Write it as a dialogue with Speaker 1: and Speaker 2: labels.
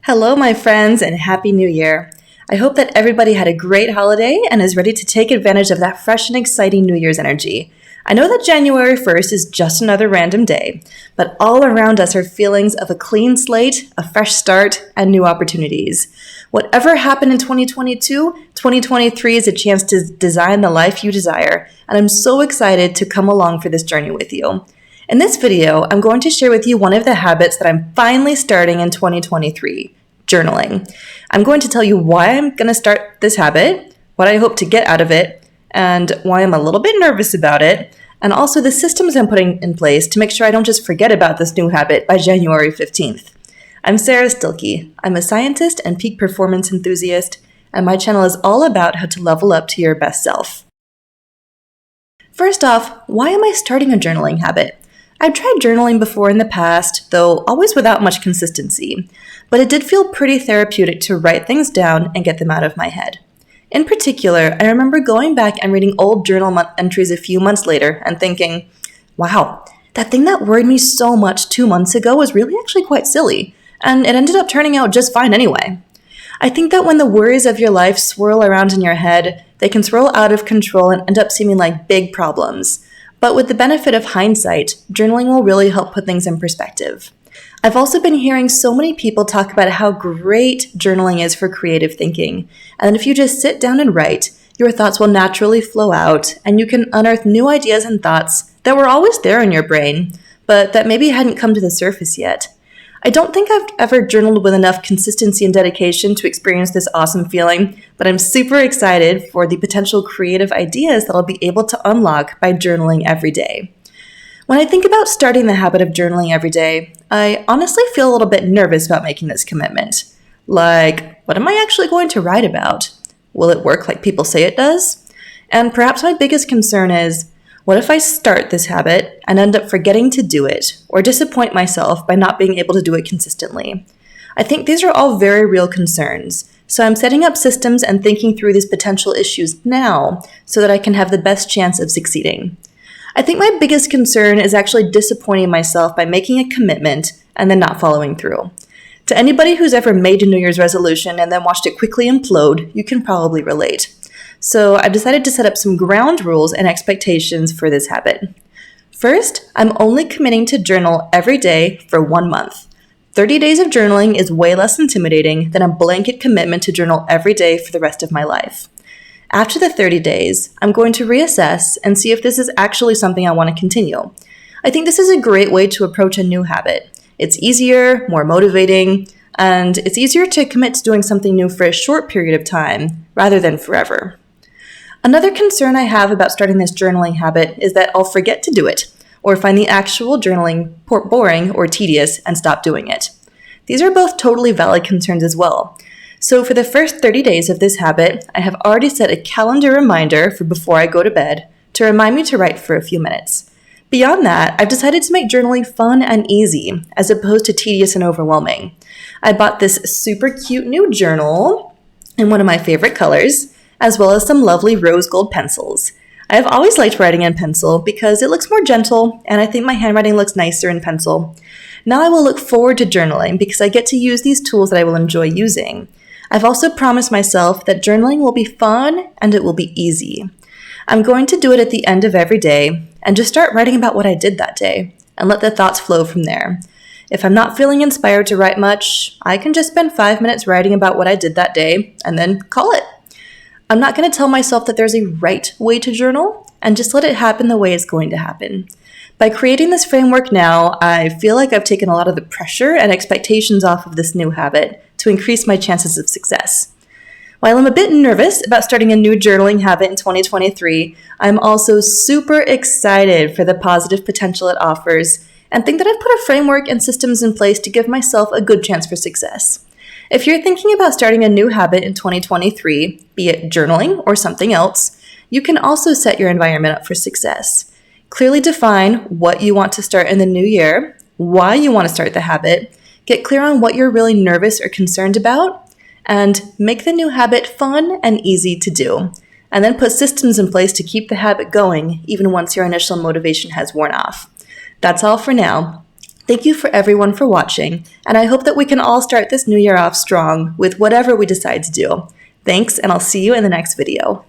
Speaker 1: Hello, my friends, and Happy New Year. I hope that everybody had a great holiday and is ready to take advantage of that fresh and exciting New Year's energy. I know that January 1st is just another random day, but all around us are feelings of a clean slate, a fresh start, and new opportunities. Whatever happened in 2022, 2023 is a chance to design the life you desire, and I'm so excited to come along for this journey with you. In this video, I'm going to share with you one of the habits that I'm finally starting in 2023, journaling. I'm going to tell you why I'm going to start this habit, what I hope to get out of it, and why I'm a little bit nervous about it, and also the systems I'm putting in place to make sure I don't just forget about this new habit by January 15th. I'm Sara Stilleke. I'm a scientist and peak performance enthusiast, and my channel is all about how to level up to your best self. First off, why am I starting a journaling habit? I've tried journaling before in the past, though always without much consistency, but it did feel pretty therapeutic to write things down and get them out of my head. In particular, I remember going back and reading old journal entries a few months later and thinking, wow, that thing that worried me so much 2 months ago was really actually quite silly, and it ended up turning out just fine anyway. I think that when the worries of your life swirl around in your head, they can swirl out of control and end up seeming like big problems. But with the benefit of hindsight, journaling will really help put things in perspective. I've also been hearing so many people talk about how great journaling is for creative thinking, and if you just sit down and write, your thoughts will naturally flow out, and you can unearth new ideas and thoughts that were always there in your brain, but that maybe hadn't come to the surface yet. I don't think I've ever journaled with enough consistency and dedication to experience this awesome feeling, but I'm super excited for the potential creative ideas that I'll be able to unlock by journaling every day. When I think about starting the habit of journaling every day, I honestly feel a little bit nervous about making this commitment. Like, what am I actually going to write about? Will it work like people say it does? And perhaps my biggest concern is, what if I start this habit and end up forgetting to do it, or disappoint myself by not being able to do it consistently? I think these are all very real concerns, so I'm setting up systems and thinking through these potential issues now so that I can have the best chance of succeeding. I think my biggest concern is actually disappointing myself by making a commitment and then not following through. To anybody who's ever made a New Year's resolution and then watched it quickly implode, you can probably relate. So I decided to set up some ground rules and expectations for this habit. First, I'm only committing to journal every day for 1 month. 30 days of journaling is way less intimidating than a blanket commitment to journal every day for the rest of my life. After the 30 days, I'm going to reassess and see if this is actually something I want to continue. I think this is a great way to approach a new habit. It's easier, more motivating, and it's easier to commit to doing something new for a short period of time rather than forever. Another concern I have about starting this journaling habit is that I'll forget to do it, or find the actual journaling boring or tedious and stop doing it. These are both totally valid concerns as well. So for the first 30 days of this habit, I have already set a calendar reminder for before I go to bed to remind me to write for a few minutes. Beyond that, I've decided to make journaling fun and easy, as opposed to tedious and overwhelming. I bought this super cute new journal in one of my favorite colors, as well as some lovely rose gold pencils. I have always liked writing in pencil because it looks more gentle, and I think my handwriting looks nicer in pencil. Now I will look forward to journaling because I get to use these tools that I will enjoy using. I've also promised myself that journaling will be fun and it will be easy. I'm going to do it at the end of every day and just start writing about what I did that day and let the thoughts flow from there. If I'm not feeling inspired to write much, I can just spend 5 minutes writing about what I did that day and then call it. I'm not going to tell myself that there's a right way to journal and just let it happen the way it's going to happen. By creating this framework now, I feel like I've taken a lot of the pressure and expectations off of this new habit to increase my chances of success. While I'm a bit nervous about starting a new journaling habit in 2023, I'm also super excited for the positive potential it offers and think that I've put a framework and systems in place to give myself a good chance for success. If you're thinking about starting a new habit in 2023, be it journaling or something else, you can also set your environment up for success. Clearly define what you want to start in the new year, why you want to start the habit, get clear on what you're really nervous or concerned about, and make the new habit fun and easy to do. And then put systems in place to keep the habit going even once your initial motivation has worn off. That's all for now. Thank you for everyone for watching, and I hope that we can all start this new year off strong with whatever we decide to do. Thanks, and I'll see you in the next video.